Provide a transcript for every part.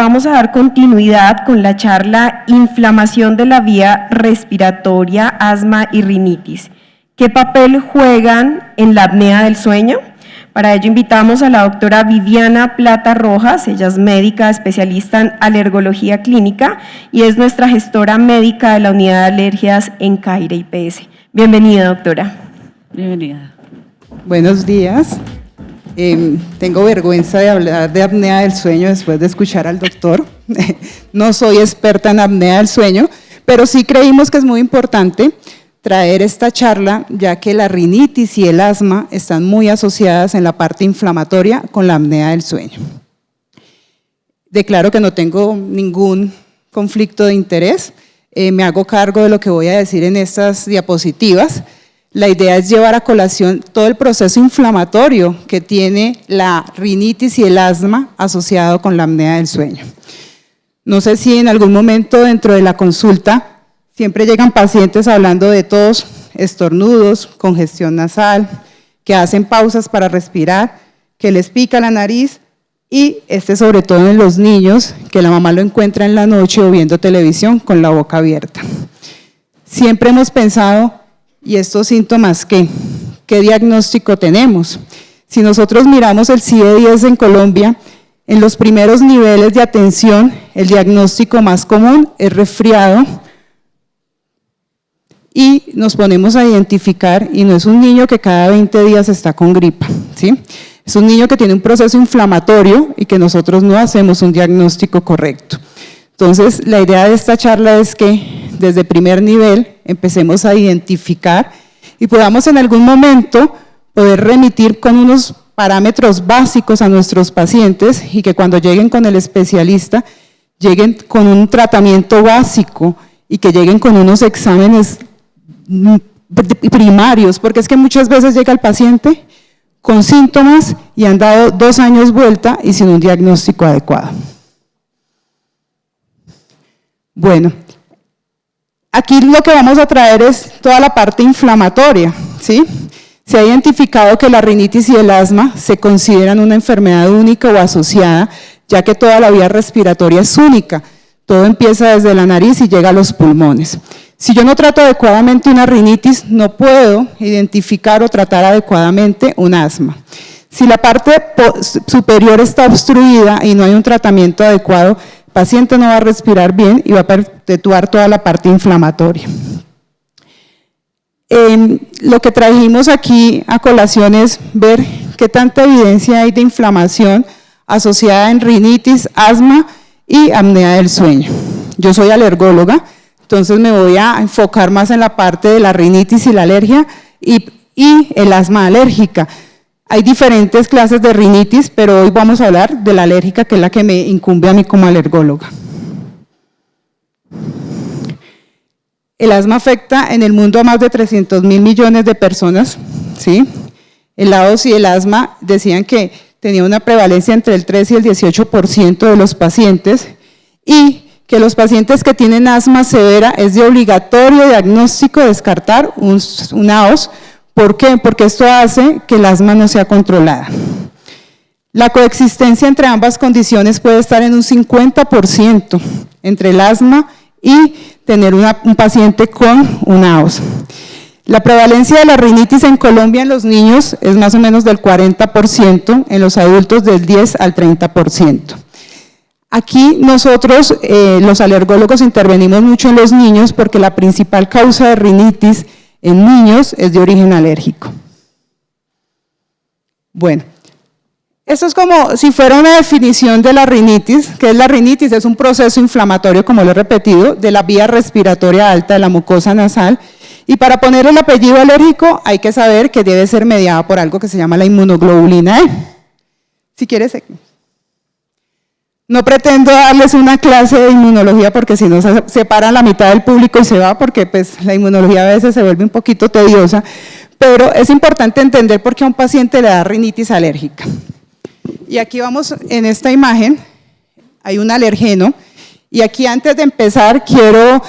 vamos a dar continuidad con la charla Inflamación de la vía respiratoria, asma y rinitis. ¿Qué papel juegan en la apnea del sueño? Para ello invitamos a la doctora Viviana Plata Rojas, ella es médica especialista en alergología clínica y es nuestra gestora médica de la unidad de alergias en CAIRE IPS. Bienvenida, doctora. Bienvenida. Buenos días. Tengo vergüenza de hablar de apnea del sueño después de escuchar al doctor. No soy experta en apnea del sueño, pero sí creímos que es muy importante traer esta charla, ya que la rinitis y el asma están muy asociadas en la parte inflamatoria con la apnea del sueño. Declaro que no tengo ningún conflicto de interés, me hago cargo de lo que voy a decir en estas diapositivas. La idea es llevar a colación todo el proceso inflamatorio que tiene la rinitis y el asma asociado con la apnea del sueño. No sé si en algún momento dentro de la consulta siempre llegan pacientes hablando de tos, estornudos, congestión nasal, que hacen pausas para respirar, que les pica la nariz y sobre todo en los niños, que la mamá lo encuentra en la noche o viendo televisión con la boca abierta. Siempre hemos pensado, ¿y estos síntomas qué? ¿Qué diagnóstico tenemos? Si nosotros miramos el CIE-10 en Colombia, en los primeros niveles de atención, el diagnóstico más común es resfriado y nos ponemos a identificar, y no es un niño que cada 20 días está con gripa, ¿sí? Es un niño que tiene un proceso inflamatorio y que nosotros no hacemos un diagnóstico correcto. Entonces, la idea de esta charla es que desde primer nivel empecemos a identificar y podamos en algún momento poder remitir con unos parámetros básicos a nuestros pacientes y que cuando lleguen con el especialista, lleguen con un tratamiento básico y que lleguen con unos exámenes primarios, porque es que muchas veces llega el paciente con síntomas y han dado 2 años vuelta y sin un diagnóstico adecuado. Bueno, aquí lo que vamos a traer es toda la parte inflamatoria, ¿sí? Se ha identificado que la rinitis y el asma se consideran una enfermedad única o asociada, ya que toda la vía respiratoria es única. Todo empieza desde la nariz y llega a los pulmones. Si yo no trato adecuadamente una rinitis, no puedo identificar o tratar adecuadamente un asma. Si la parte superior está obstruida y no hay un tratamiento adecuado, el paciente no va a respirar bien y va a perpetuar toda la parte inflamatoria. Lo que trajimos aquí a colación es ver qué tanta evidencia hay de inflamación asociada en rinitis, asma y apnea del sueño. Yo soy alergóloga, entonces me voy a enfocar más en la parte de la rinitis y la alergia y el asma alérgica. Hay diferentes clases de rinitis, pero hoy vamos a hablar de la alérgica, que es la que me incumbe a mí como alergóloga. El asma afecta en el mundo a más de 300.000 millones de personas, ¿sí? El AOS y el asma decían que tenía una prevalencia entre el 3 y el 18% de los pacientes y que los pacientes que tienen asma severa es de obligatorio diagnóstico descartar un AOS. ¿Por qué? Porque esto hace que el asma no sea controlada. La coexistencia entre ambas condiciones puede estar en un 50% entre el asma y tener un paciente con un AOS. La prevalencia de la rinitis en Colombia en los niños es más o menos del 40%, en los adultos del 10 al 30%. Aquí nosotros, los alergólogos, intervenimos mucho en los niños porque la principal causa de rinitis en niños es de origen alérgico. Bueno, esto es como si fuera una definición de la rinitis. ¿Qué es la rinitis? Es un proceso inflamatorio, como lo he repetido, de la vía respiratoria alta de la mucosa nasal. Y para poner el apellido alérgico hay que saber que debe ser mediada por algo que se llama la inmunoglobulina E. Si quieres, no pretendo darles una clase de inmunología porque si no se separa la mitad del público y se va, porque pues la inmunología a veces se vuelve un poquito tediosa, pero es importante entender por qué a un paciente le da rinitis alérgica. Y aquí vamos, en esta imagen, hay un alergeno, y aquí antes de empezar quiero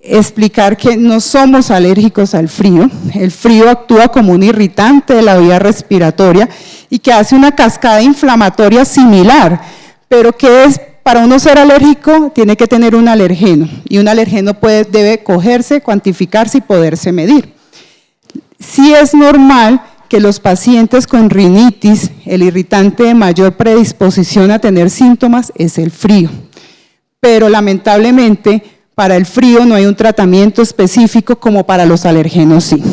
explicar que no somos alérgicos al frío. El frío actúa como un irritante de la vía respiratoria y que hace una cascada inflamatoria similar, pero que es para uno ser alérgico tiene que tener un alergeno, y un alergeno debe cogerse, cuantificarse y poderse medir. Sí es normal que los pacientes con rinitis, el irritante de mayor predisposición a tener síntomas es el frío, pero lamentablemente para el frío no hay un tratamiento específico como para los alergenos sí.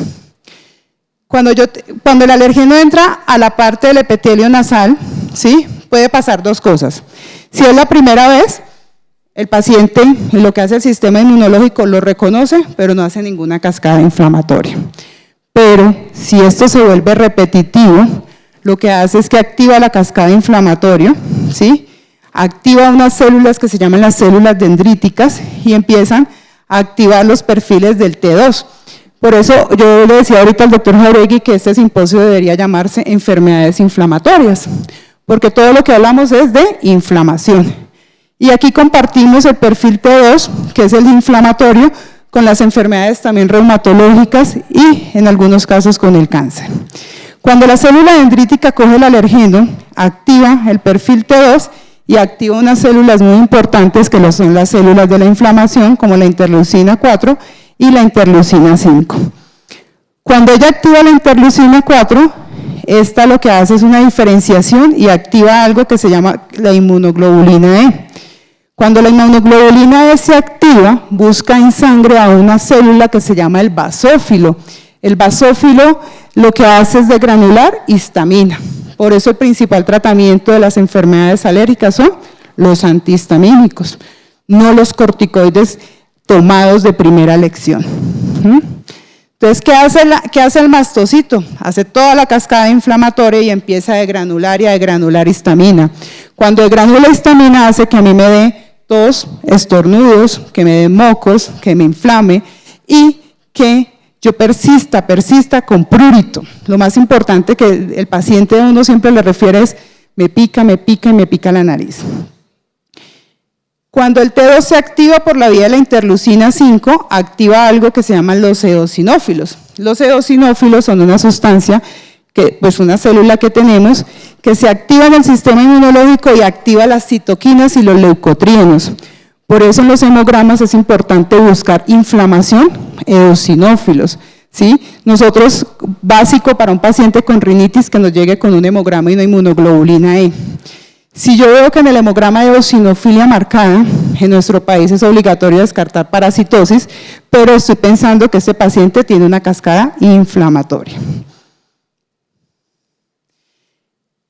Cuando el alergeno entra a la parte del epitelio nasal, ¿sí?, puede pasar dos cosas. Si es la primera vez, el paciente, y lo que hace el sistema inmunológico, lo reconoce, pero no hace ninguna cascada inflamatoria. Pero si esto se vuelve repetitivo, lo que hace es que activa la cascada inflamatoria, ¿sí?, activa unas células que se llaman las células dendríticas y empiezan a activar los perfiles del T2. Por eso yo le decía ahorita al doctor Jauregui que este simposio debería llamarse enfermedades inflamatorias, porque todo lo que hablamos es de inflamación. Y aquí compartimos el perfil T2, que es el inflamatorio, con las enfermedades también reumatológicas y en algunos casos con el cáncer. Cuando la célula dendrítica coge el alergeno, activa el perfil T2 y activa unas células muy importantes que son las células de la inflamación, como la interleucina 4 y la interleucina 5. Cuando ella activa la interleucina 4, esta lo que hace es una diferenciación y activa algo que se llama la inmunoglobulina E. Cuando la inmunoglobulina E se activa, busca en sangre a una célula que se llama el basófilo. El basófilo lo que hace es degranular histamina. Por eso el principal tratamiento de las enfermedades alérgicas son los antihistamínicos, no los corticoides tomados de primera elección. Entonces, ¿qué hace el mastocito? Hace toda la cascada inflamatoria y empieza a degranular y a degranular histamina. Cuando degranula histamina hace que a mí me dé tos, estornudos, que me dé mocos, que me inflame y que yo persista con prurito. Lo más importante que el paciente a uno siempre le refiere es me pica y me pica la nariz. Cuando el T2 se activa por la vía de la interleucina 5, activa algo que se llaman los eosinófilos. Los eosinófilos son una sustancia, una célula que tenemos, que se activa en el sistema inmunológico y activa las citoquinas y los leucotrienos. Por eso en los hemogramas es importante buscar inflamación, eosinófilos, ¿sí? Nosotros, básico para un paciente con rinitis que nos llegue con un hemograma y una inmunoglobulina E. Si yo veo que en el hemograma hay eosinofilia marcada, en nuestro país es obligatorio descartar parasitosis, pero estoy pensando que este paciente tiene una cascada inflamatoria.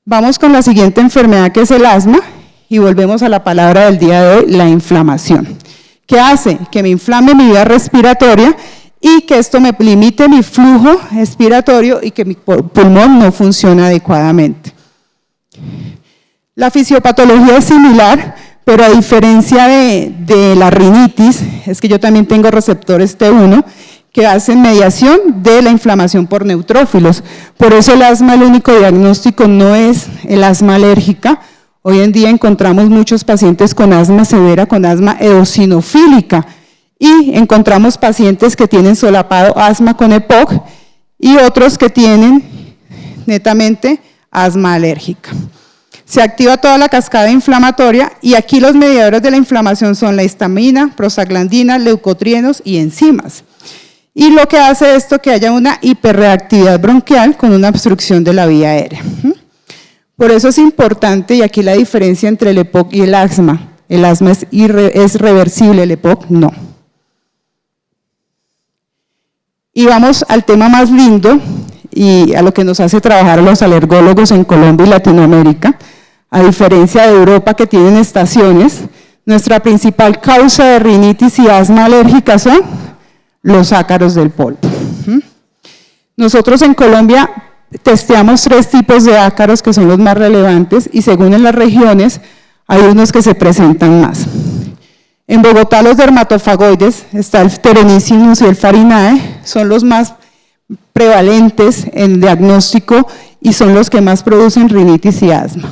Vamos con la siguiente enfermedad, que es el asma, y volvemos a la palabra del día de hoy, la inflamación. ¿Qué hace? Que me inflame mi vía respiratoria y que esto me limite mi flujo respiratorio y que mi pulmón no funcione adecuadamente. La fisiopatología es similar, pero a diferencia de la rinitis, es que yo también tengo receptores T1 que hacen mediación de la inflamación por neutrófilos. Por eso el asma, el único diagnóstico no es el asma alérgica. Hoy en día encontramos muchos pacientes con asma severa, con asma eosinofílica, y encontramos pacientes que tienen solapado asma con EPOC y otros que tienen netamente asma alérgica. Se activa toda la cascada inflamatoria y aquí los mediadores de la inflamación son la histamina, prostaglandina, leucotrienos y enzimas. Y lo que hace esto que haya una hiperreactividad bronquial con una obstrucción de la vía aérea. Por eso es importante, y aquí la diferencia entre el EPOC y el asma es reversible, el EPOC no. Y vamos al tema más lindo y a lo que nos hace trabajar a los alergólogos en Colombia y Latinoamérica. A diferencia de Europa, que tienen estaciones, nuestra principal causa de rinitis y asma alérgica son los ácaros del polvo. Nosotros en Colombia testeamos 3 tipos de ácaros que son los más relevantes y según en las regiones hay unos que se presentan más. En Bogotá los dermatofagoides, está el Pteronícimus y el Farinae, son los más prevalentes en diagnóstico y son los que más producen rinitis y asma.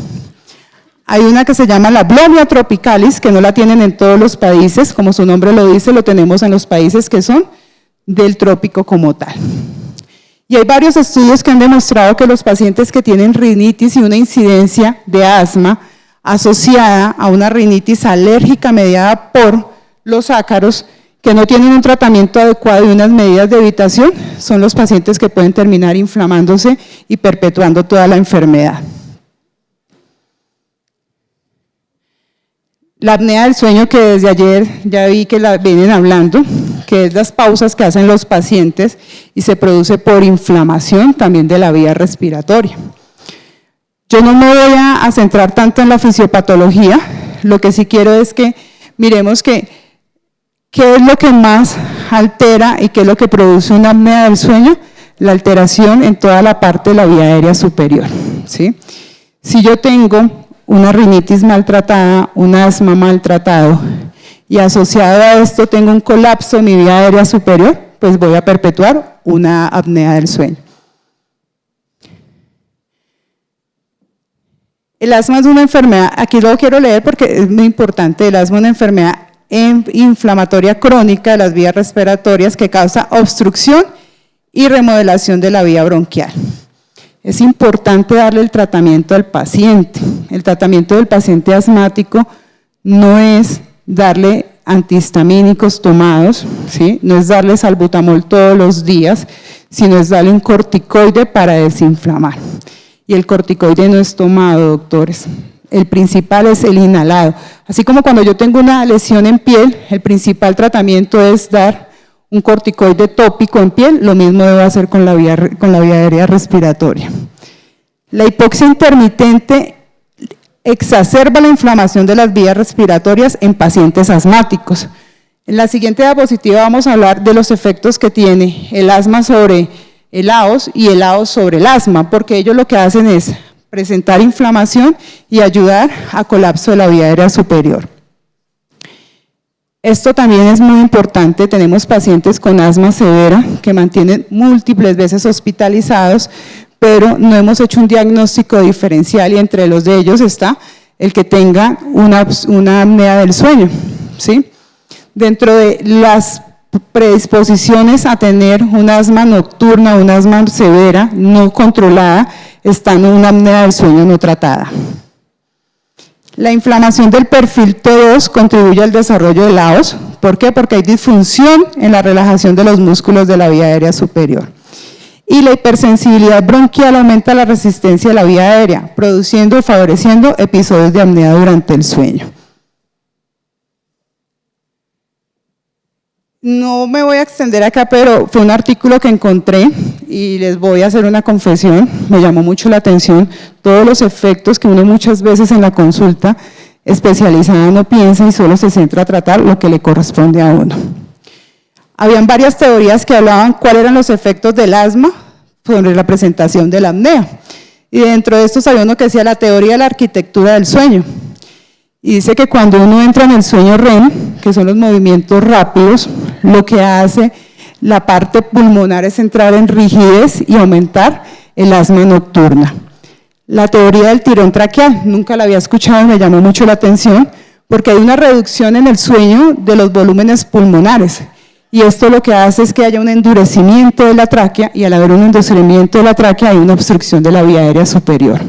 Hay una que se llama la Blonia tropicalis, que no la tienen en todos los países, como su nombre lo dice, lo tenemos en los países que son del trópico como tal. Y hay varios estudios que han demostrado que los pacientes que tienen rinitis y una incidencia de asma, asociada a una rinitis alérgica mediada por los ácaros que no tienen un tratamiento adecuado y unas medidas de evitación, son los pacientes que pueden terminar inflamándose y perpetuando toda la enfermedad. La apnea del sueño, que desde ayer ya vi que la vienen hablando, que es las pausas que hacen los pacientes y se produce por inflamación también de la vía respiratoria. Yo no me voy a centrar tanto en la fisiopatología, lo que sí quiero es que miremos qué es lo que más altera y qué es lo que produce una apnea del sueño, la alteración en toda la parte de la vía aérea superior, ¿sí? Si yo tengo una rinitis maltratada, un asma maltratado y asociado a esto tengo un colapso en mi vía aérea superior, pues voy a perpetuar una apnea del sueño. El asma es una enfermedad, aquí lo quiero leer porque es muy importante, el asma es una enfermedad inflamatoria crónica de las vías respiratorias que causa obstrucción y remodelación de la vía bronquial. Es importante darle el tratamiento al paciente. El tratamiento del paciente asmático no es darle antihistamínicos tomados, ¿sí? No es darle salbutamol todos los días, sino es darle un corticoide para desinflamar. Y el corticoide no es tomado, doctores. El principal es el inhalado. Así como cuando yo tengo una lesión en piel, el principal tratamiento es dar un corticoide tópico en piel, lo mismo debo hacer con la vía aérea respiratoria. La hipoxia intermitente exacerba la inflamación de las vías respiratorias en pacientes asmáticos. En la siguiente diapositiva vamos a hablar de los efectos que tiene el asma sobre el AOS y el AOS sobre el asma, porque ellos lo que hacen es presentar inflamación y ayudar a colapso de la vía aérea superior. Esto también es muy importante, tenemos pacientes con asma severa que mantienen múltiples veces hospitalizados, pero no hemos hecho un diagnóstico diferencial y entre los de ellos está el que tenga una apnea del sueño, ¿sí? Dentro de las predisposiciones a tener un asma nocturna, una asma severa, no controlada, está una apnea del sueño no tratada. La inflamación del perfil T2 contribuye al desarrollo del AOS. ¿Por qué? Porque hay disfunción en la relajación de los músculos de la vía aérea superior. Y la hipersensibilidad bronquial aumenta la resistencia de la vía aérea, produciendo y favoreciendo episodios de apnea durante el sueño. No me voy a extender acá, pero fue un artículo que encontré y les voy a hacer una confesión, me llamó mucho la atención todos los efectos que uno muchas veces en la consulta especializada no piensa y solo se centra a tratar lo que le corresponde a uno. Habían varias teorías que hablaban cuáles eran los efectos del asma sobre la presentación de la apnea, y dentro de estos había uno que decía la teoría de la arquitectura del sueño. Y dice que cuando uno entra en el sueño REM, que son los movimientos rápidos, lo que hace la parte pulmonar es entrar en rigidez y aumentar el asma nocturna. La teoría del tirón traqueal, nunca la había escuchado, me llamó mucho la atención, porque hay una reducción en el sueño de los volúmenes pulmonares. Y esto lo que hace es que haya un endurecimiento de la tráquea, y al haber un endurecimiento de la tráquea hay una obstrucción de la vía aérea superior.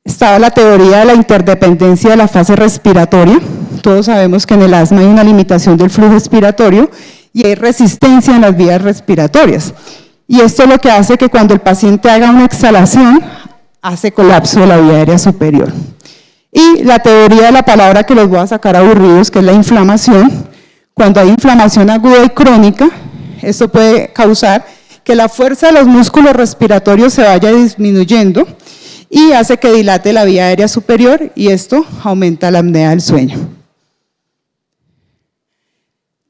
Estaba la teoría de la interdependencia de la fase respiratoria. Todos sabemos que en el asma hay una limitación del flujo respiratorio y hay resistencia en las vías respiratorias. Y esto lo que hace que cuando el paciente haga una exhalación, hace colapso de la vía aérea superior. Y la teoría de la palabra que los voy a sacar aburridos, que es la inflamación. Cuando hay inflamación aguda y crónica, esto puede causar que la fuerza de los músculos respiratorios se vaya disminuyendo y hace que dilate la vía aérea superior y esto aumenta la apnea del sueño.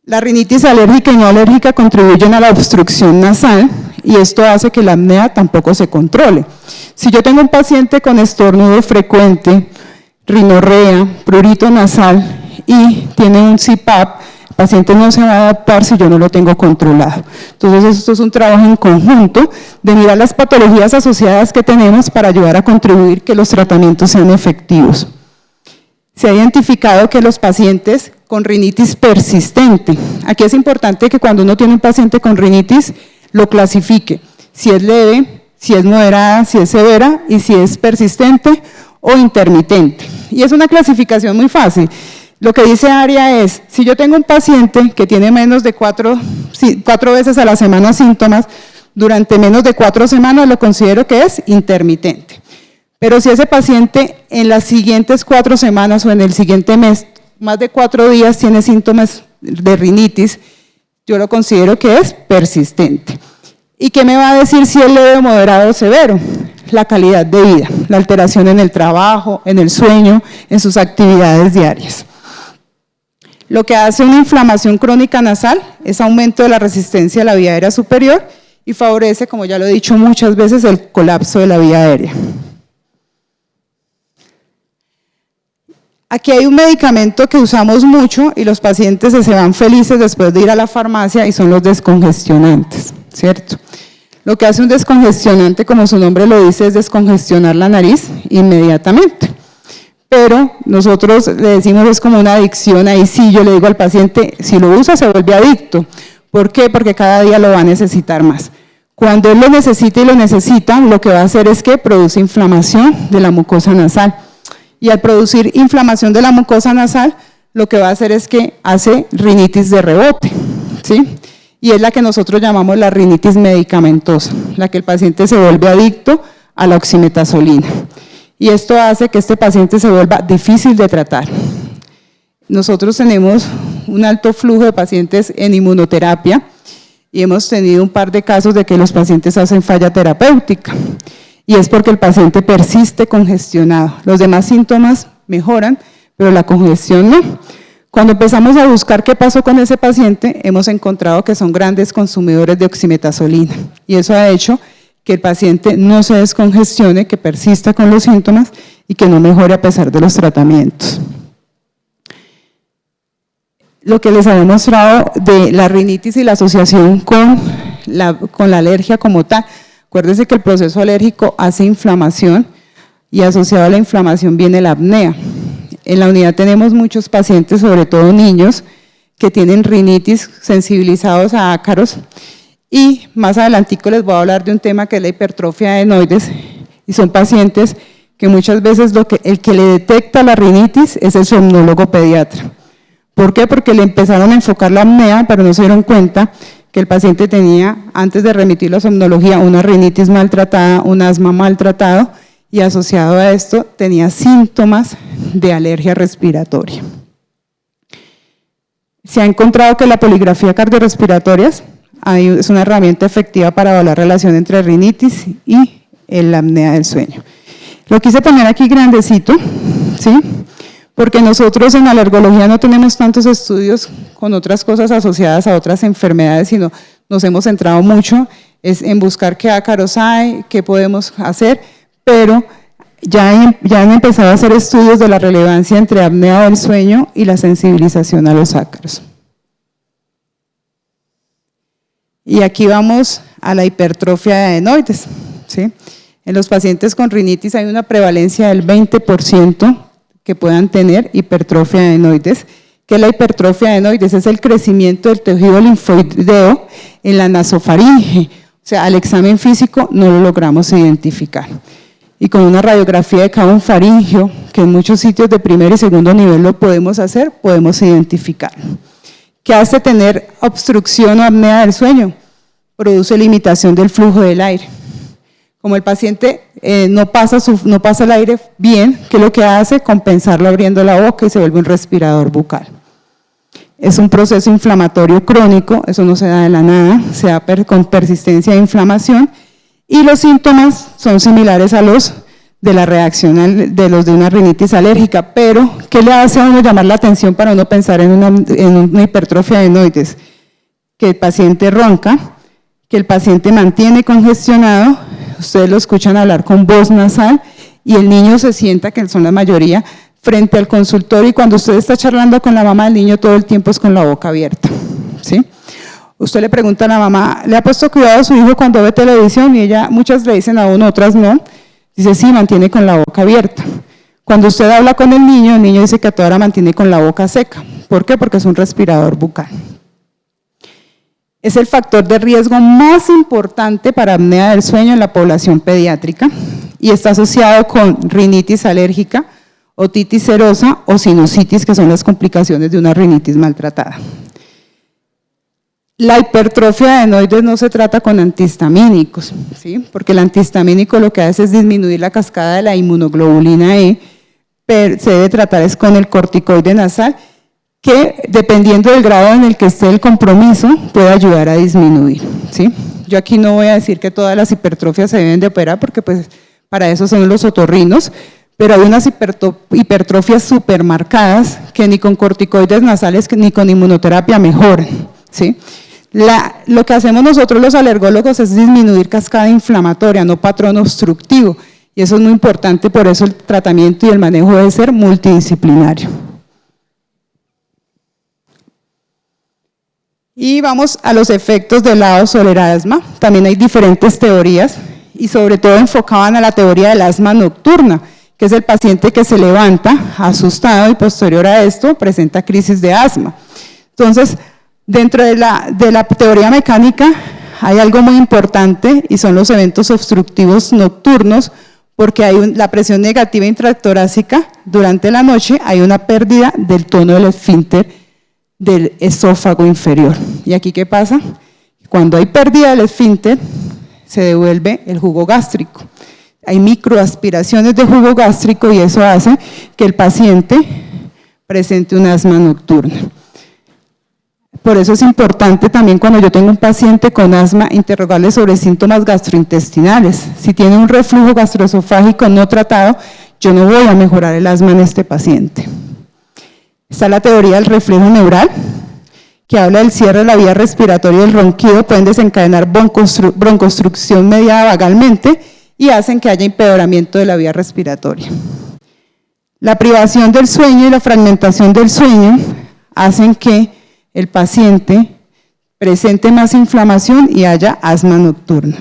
La rinitis alérgica y no alérgica contribuyen a la obstrucción nasal y esto hace que la apnea tampoco se controle. Si yo tengo un paciente con estornudo frecuente, rinorrea, prurito nasal y tiene un CPAP, el paciente no se va a adaptar si yo no lo tengo controlado. Entonces esto es un trabajo en conjunto de mirar las patologías asociadas que tenemos para ayudar a contribuir que los tratamientos sean efectivos. Se ha identificado que los pacientes con rinitis persistente, aquí es importante que cuando uno tiene un paciente con rinitis lo clasifique, si es leve, si es moderada, si es severa y si es persistente o intermitente. Y es una clasificación muy fácil. Lo que dice ARIA es, si yo tengo un paciente que tiene menos de cuatro veces a la semana síntomas, durante menos de 4 semanas lo considero que es intermitente. Pero si ese paciente en las siguientes 4 semanas o en el siguiente mes, más de 4 días tiene síntomas de rinitis, yo lo considero que es persistente. ¿Y qué me va a decir si es leve, moderado o severo? La calidad de vida, la alteración en el trabajo, en el sueño, en sus actividades diarias. Lo que hace una inflamación crónica nasal es aumento de la resistencia a la vía aérea superior y favorece, como ya lo he dicho muchas veces, el colapso de la vía aérea. Aquí hay un medicamento que usamos mucho y los pacientes se van felices después de ir a la farmacia y son los descongestionantes, ¿cierto? Lo que hace un descongestionante, como su nombre lo dice, es descongestionar la nariz inmediatamente. Pero nosotros le decimos es como una adicción, ahí sí yo le digo al paciente, si lo usa se vuelve adicto. ¿Por qué? Porque cada día lo va a necesitar más. Cuando él lo necesita y lo necesita, lo que va a hacer es que produce inflamación de la mucosa nasal. Y al producir inflamación de la mucosa nasal, lo que va a hacer es que hace rinitis de rebote, ¿sí? Y es la que nosotros llamamos la rinitis medicamentosa, la que el paciente se vuelve adicto a la oximetazolina. Y esto hace que este paciente se vuelva difícil de tratar. Nosotros tenemos un alto flujo de pacientes en inmunoterapia y hemos tenido un par de casos de que los pacientes hacen falla terapéutica. Y es porque el paciente persiste congestionado. Los demás síntomas mejoran, pero la congestión no. Cuando empezamos a buscar qué pasó con ese paciente, hemos encontrado que son grandes consumidores de oximetazolina. Y eso ha hecho que el paciente no se descongestione, que persista con los síntomas y que no mejore a pesar de los tratamientos. Lo que les había mostrado de la rinitis y la asociación con la alergia como tal. Acuérdense que el proceso alérgico hace inflamación y asociado a la inflamación viene la apnea. En la unidad tenemos muchos pacientes, sobre todo niños, que tienen rinitis sensibilizados a ácaros y más adelantico les voy a hablar de un tema que es la hipertrofia de adenoides y son pacientes que muchas veces el que le detecta la rinitis es el somnólogo pediatra. ¿Por qué? Porque le empezaron a enfocar la apnea, pero no se dieron cuenta que el paciente tenía, antes de remitirlo a somnología, una rinitis maltratada, un asma maltratado y asociado a esto tenía síntomas de alergia respiratoria. Se ha encontrado que la poligrafía cardiorrespiratoria es una herramienta efectiva para evaluar la relación entre rinitis y la apnea del sueño. Lo quise poner aquí grandecito, ¿sí? Porque nosotros en alergología no tenemos tantos estudios con otras cosas asociadas a otras enfermedades, sino nos hemos centrado mucho en buscar qué ácaros hay, qué podemos hacer, pero ya han empezado a hacer estudios de la relevancia entre apnea del sueño y la sensibilización a los ácaros. Y aquí vamos a la hipertrofia de adenoides, ¿sí? En los pacientes con rinitis hay una prevalencia del 20% que puedan tener hipertrofia de adenoides, que la hipertrofia de adenoides es el crecimiento del tejido linfoideo en la nasofaringe, o sea, al examen físico no lo logramos identificar. Y con una radiografía de cada un faringio, que en muchos sitios de primer y segundo nivel lo podemos hacer, podemos identificar. ¿Qué hace tener obstrucción o apnea del sueño? Produce limitación del flujo del aire. Como el paciente no pasa el aire bien, ¿qué es lo que hace? Compensarlo abriendo la boca y se vuelve un respirador bucal. Es un proceso inflamatorio crónico, eso no se da de la nada, se da con persistencia de inflamación y los síntomas son similares a los de la reacción de los de una rinitis alérgica, pero ¿qué le hace a uno llamar la atención para uno pensar en una hipertrofia de adenoides? Que el paciente ronca, que el paciente mantiene congestionado, ustedes lo escuchan hablar con voz nasal y el niño se sienta, que son la mayoría, frente al consultorio y cuando usted está charlando con la mamá, el niño todo el tiempo es con la boca abierta, ¿sí? Usted le pregunta a la mamá, ¿le ha puesto cuidado a su hijo cuando ve televisión? Y ella, muchas le dicen a uno, otras no. Dice, sí, mantiene con la boca abierta. Cuando usted habla con el niño dice que a toda hora mantiene con la boca seca. ¿Por qué? Porque es un respirador bucal. Es el factor de riesgo más importante para apnea del sueño en la población pediátrica y está asociado con rinitis alérgica, otitis serosa o sinusitis, que son las complicaciones de una rinitis maltratada. La hipertrofia de adenoides no se trata con antihistamínicos, ¿sí? Porque el antihistamínico lo que hace es disminuir la cascada de la inmunoglobulina E, pero se debe tratar es con el corticoide nasal, que dependiendo del grado en el que esté el compromiso, puede ayudar a disminuir, ¿sí? Yo aquí no voy a decir que todas las hipertrofias se deben de operar, porque pues para eso son los otorrinos, pero hay unas hipertrofias supermarcadas que ni con corticoides nasales ni con inmunoterapia mejoran, ¿sí? Lo que hacemos nosotros los alergólogos es disminuir cascada inflamatoria, no patrón obstructivo, y eso es muy importante, por eso el tratamiento y el manejo debe ser multidisciplinario. Y vamos a los efectos del lado sobre el asma. También hay diferentes teorías, y sobre todo enfocaban a la teoría del asma nocturna, que es el paciente que se levanta asustado y posterior a esto presenta crisis de asma. Entonces, dentro de la teoría mecánica hay algo muy importante y son los eventos obstructivos nocturnos, porque hay la presión negativa intratorácica durante la noche, hay una pérdida del tono del esfínter del esófago inferior. ¿Y aquí qué pasa? Cuando hay pérdida del esfínter, se devuelve el jugo gástrico. Hay microaspiraciones de jugo gástrico y eso hace que el paciente presente un asma nocturna. Por eso es importante también cuando yo tengo un paciente con asma, interrogarle sobre síntomas gastrointestinales. Si tiene un reflujo gastroesofágico no tratado, yo no voy a mejorar el asma en este paciente. Está la teoría del reflejo neural, que habla del cierre de la vía respiratoria y el ronquido pueden desencadenar broncostrucción mediada vagalmente y hacen que haya empeoramiento de la vía respiratoria. La privación del sueño y la fragmentación del sueño hacen que el paciente presente más inflamación y haya asma nocturna.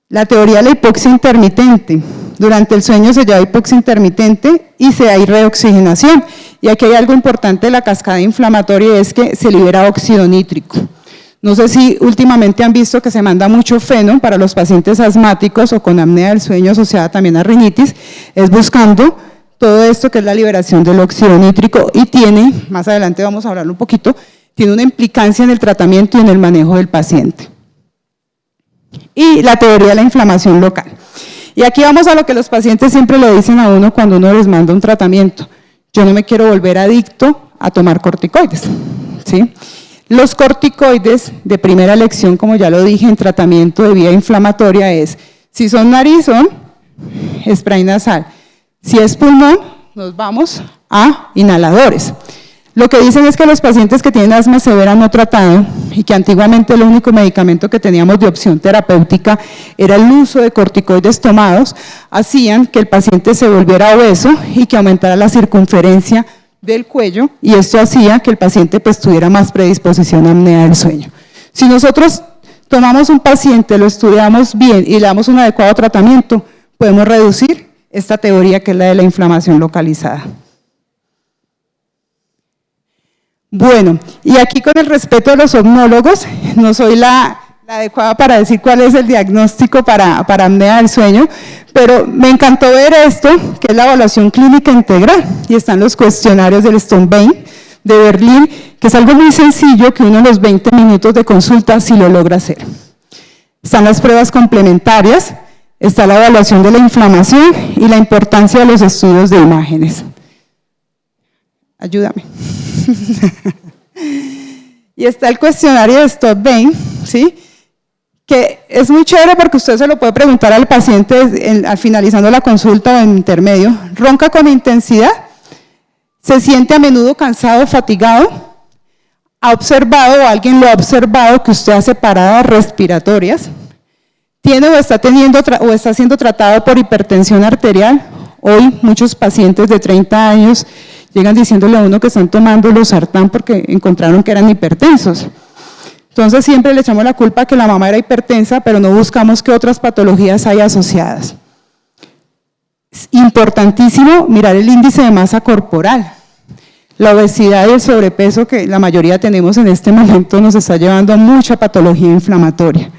La teoría de la hipoxia intermitente. Durante el sueño se lleva hipoxia intermitente y hay reoxigenación. Y aquí hay algo importante de la cascada inflamatoria, es que se libera óxido nítrico. No sé si últimamente han visto que se manda mucho feno para los pacientes asmáticos o con apnea del sueño asociada también a rinitis, es buscando todo esto que es la liberación del óxido nítrico y tiene, más adelante vamos a hablarlo un poquito, tiene una implicancia en el tratamiento y en el manejo del paciente. Y la teoría de la inflamación local. Y aquí vamos a lo que los pacientes siempre le dicen a uno cuando uno les manda un tratamiento. Yo no me quiero volver adicto a tomar corticoides, ¿sí? Los corticoides de primera elección, como ya lo dije, en tratamiento de vía inflamatoria es, si son nariz, son spray nasal. Si es pulmón, nos vamos a inhaladores. Lo que dicen es que los pacientes que tienen asma severa no tratado y que antiguamente el único medicamento que teníamos de opción terapéutica era el uso de corticoides tomados, hacían que el paciente se volviera obeso y que aumentara la circunferencia del cuello y esto hacía que el paciente pues tuviera más predisposición a apnea del sueño. Si nosotros tomamos un paciente, lo estudiamos bien y le damos un adecuado tratamiento, podemos reducir esta teoría que es la de la inflamación localizada. Bueno, y aquí con el respeto de los somnólogos, no soy la adecuada para decir cuál es el diagnóstico para apnea del sueño, pero me encantó ver esto, que es la evaluación clínica integral, y están los cuestionarios del Stonebain de Berlín, que es algo muy sencillo que uno en los 20 minutos de consulta sí lo logra hacer. Están las pruebas complementarias, está la evaluación de la inflamación y la importancia de los estudios de imágenes. Ayúdame. Y está el cuestionario de Stonebain, ¿sí? Que es muy chévere porque usted se lo puede preguntar al paciente al finalizando la consulta o en intermedio. ¿Ronca con intensidad? ¿Se siente a menudo cansado o fatigado? ¿Ha observado o alguien lo ha observado que usted hace paradas respiratorias? ¿Tiene o está siendo tratado por hipertensión arterial? Hoy muchos pacientes de 30 años llegan diciéndole a uno que están tomando losartán porque encontraron que eran hipertensos. Entonces siempre le echamos la culpa a que la mamá era hipertensa, pero no buscamos qué otras patologías hay asociadas. Es importantísimo mirar el índice de masa corporal. La obesidad y el sobrepeso que la mayoría tenemos en este momento nos está llevando a mucha patología inflamatoria.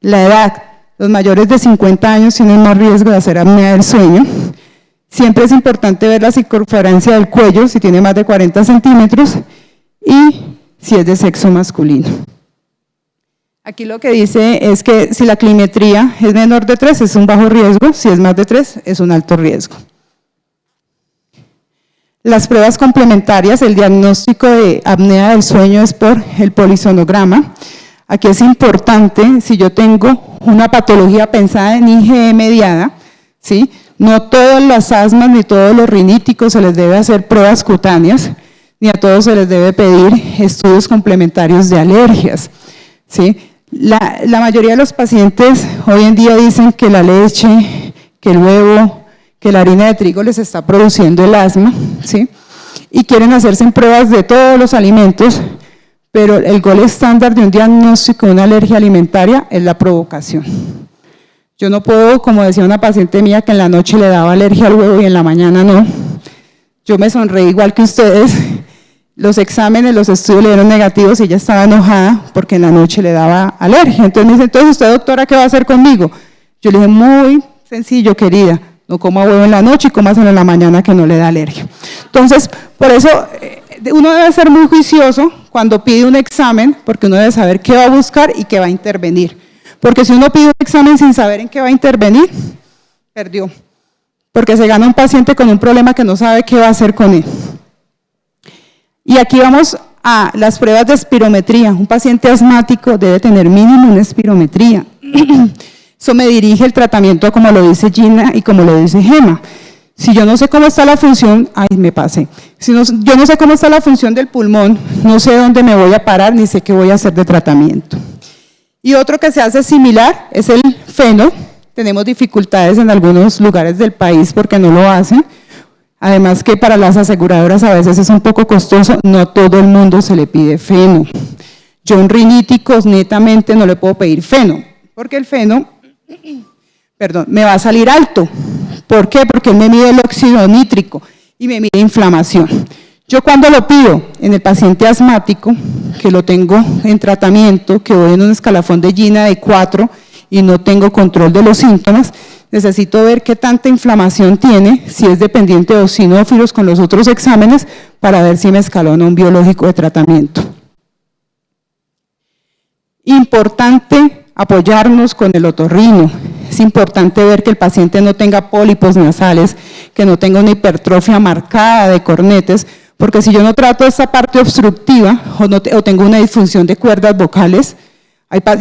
La edad, los mayores de 50 años tienen más riesgo de hacer apnea del sueño. Siempre es importante ver la circunferencia del cuello, si tiene más de 40 centímetros, y si es de sexo masculino. Aquí lo que dice es que si la climetría es menor de 3 es un bajo riesgo, si es más de 3 es un alto riesgo. Las pruebas complementarias, el diagnóstico de apnea del sueño es por el polisonograma. Aquí es importante, si yo tengo una patología pensada en IgE mediada, ¿sí? No todas las asmas ni todos los riníticos se les debe hacer pruebas cutáneas, ni a todos se les debe pedir estudios complementarios de alergias, ¿sí? La mayoría de los pacientes hoy en día dicen que la leche, que el huevo, que la harina de trigo les está produciendo el asma, ¿sí? Y quieren hacerse pruebas de todos los alimentos, pero el gol estándar de un diagnóstico de una alergia alimentaria es la provocación. Yo no puedo, como decía una paciente mía, que en la noche le daba alergia al huevo y en la mañana no. Yo me sonreí igual que ustedes. Los exámenes, los estudios le dieron negativos y ella estaba enojada porque en la noche le daba alergia. Entonces me dice, entonces usted, doctora, ¿qué va a hacer conmigo? Yo le dije, muy sencillo, querida, no coma huevo en la noche y cómaselo en la mañana que no le da alergia. Entonces, por eso uno debe ser muy juicioso cuando pide un examen, porque uno debe saber qué va a buscar y qué va a intervenir. Porque si uno pide un examen sin saber en qué va a intervenir, perdió. Porque se gana un paciente con un problema que no sabe qué va a hacer con él. Y aquí vamos a las pruebas de espirometría. Un paciente asmático debe tener mínimo una espirometría. Eso me dirige el tratamiento como lo dice Gina y como lo dice Gema. Si yo no sé cómo está la función, me pasé. Si yo no sé cómo está la función del pulmón, no sé dónde me voy a parar ni sé qué voy a hacer de tratamiento. Y otro que se hace similar es el feno. Tenemos dificultades en algunos lugares del país porque no lo hacen. Además que para las aseguradoras a veces es un poco costoso, no todo el mundo se le pide feno. Yo a un rinítico netamente no le puedo pedir feno, porque el feno, me va a salir alto. ¿Por qué? Porque él me mide el óxido nítrico y me mide inflamación. Yo cuando lo pido en el paciente asmático, que lo tengo en tratamiento, que voy en un escalafón de Gina de 4 y no tengo control de los síntomas, necesito ver qué tanta inflamación tiene, si es dependiente de eosinófilos con los otros exámenes, para ver si me escalona un biológico de tratamiento. Importante apoyarnos con el otorrino. Es importante ver que el paciente no tenga pólipos nasales, que no tenga una hipertrofia marcada de cornetes, porque si yo no trato esa parte obstructiva o tengo una disfunción de cuerdas vocales.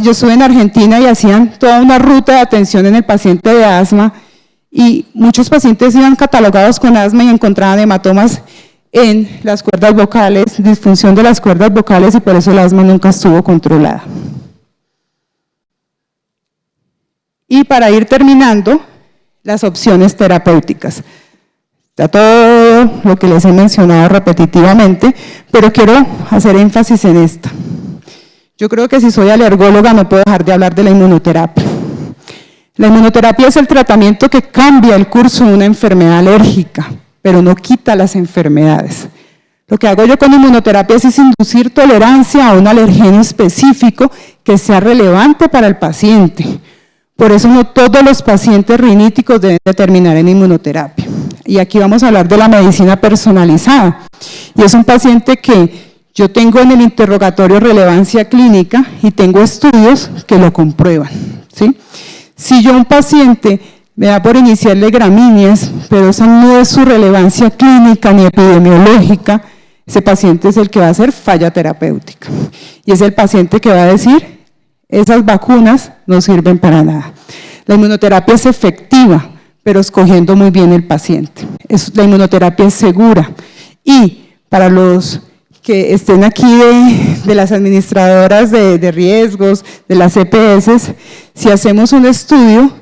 Yo estuve en Argentina y hacían toda una ruta de atención en el paciente de asma y muchos pacientes iban catalogados con asma y encontraban hematomas en las cuerdas vocales, disfunción de las cuerdas vocales, y por eso el asma nunca estuvo controlada. Y para ir terminando, las opciones terapéuticas. Está todo lo que les he mencionado repetitivamente, pero quiero hacer énfasis en esta. Yo creo que si soy alergóloga no puedo dejar de hablar de la inmunoterapia. La inmunoterapia es el tratamiento que cambia el curso de una enfermedad alérgica, pero no quita las enfermedades. Lo que hago yo con inmunoterapia es inducir tolerancia a un alergeno específico que sea relevante para el paciente. Por eso no todos los pacientes riníticos deben de terminar en inmunoterapia. Y aquí vamos a hablar de la medicina personalizada. Y es un paciente que yo tengo en el interrogatorio relevancia clínica y tengo estudios que lo comprueban, ¿sí? Si yo a un paciente me da por iniciarle gramíneas, pero esa no es su relevancia clínica ni epidemiológica, ese paciente es el que va a hacer falla terapéutica. Y es el paciente que va a decir, esas vacunas no sirven para nada. La inmunoterapia es efectiva, pero escogiendo muy bien el paciente. La inmunoterapia es segura. Y para los que estén aquí de las administradoras de riesgos, de las EPS, si hacemos un estudio,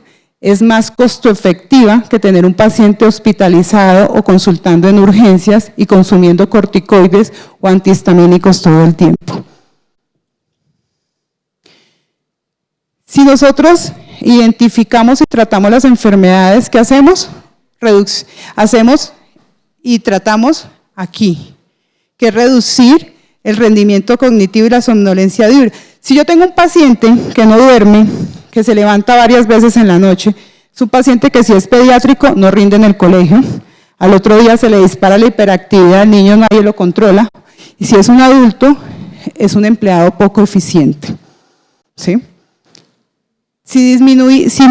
es más costo efectiva que tener un paciente hospitalizado o consultando en urgencias y consumiendo corticoides o antihistamínicos todo el tiempo. Si nosotros identificamos y tratamos las enfermedades, ¿qué hacemos? Hacemos y tratamos aquí, que es reducir el rendimiento cognitivo y la somnolencia diurna. Si yo tengo un paciente que no duerme, que se levanta varias veces en la noche. Es un paciente que si es pediátrico no rinde en el colegio. Al otro día se le dispara la hiperactividad, el niño nadie lo controla. Y si es un adulto, es un empleado poco eficiente. ¿Sí? Si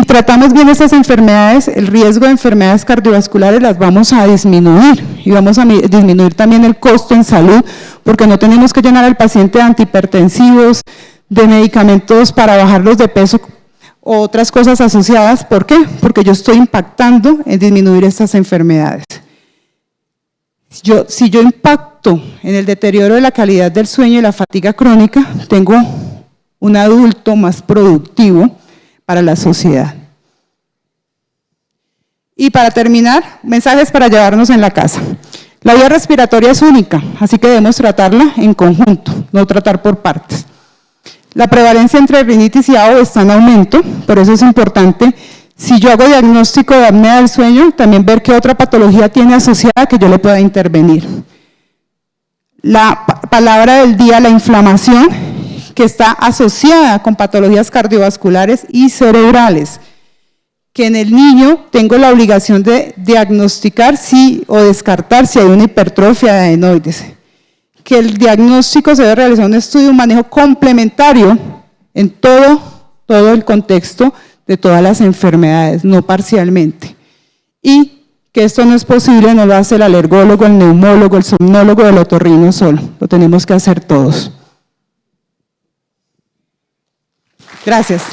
tratamos bien estas enfermedades, el riesgo de enfermedades cardiovasculares las vamos a disminuir y vamos a disminuir también el costo en salud, porque no tenemos que llenar al paciente de antihipertensivos, de medicamentos para bajarlos de peso o otras cosas asociadas. ¿Por qué? Porque yo estoy impactando en disminuir estas enfermedades. Si yo impacto en el deterioro de la calidad del sueño y la fatiga crónica, tengo un adulto más productivo para la sociedad. Y para terminar, mensajes para llevarnos en la casa. La vía respiratoria es única, así que debemos tratarla en conjunto, no tratar por partes. La prevalencia entre rinitis y AO está en aumento, por eso es importante, si yo hago diagnóstico de apnea del sueño, también ver qué otra patología tiene asociada que yo le pueda intervenir. La palabra del día, la inflamación, que está asociada con patologías cardiovasculares y cerebrales, que en el niño tengo la obligación de diagnosticar o descartar si hay una hipertrofia de adenoides, que el diagnóstico se debe realizar un estudio, un manejo complementario en todo el contexto de todas las enfermedades, no parcialmente, y que esto no es posible, no lo hace el alergólogo, el neumólogo, el somnólogo, el otorrino solo, lo tenemos que hacer todos. Gracias.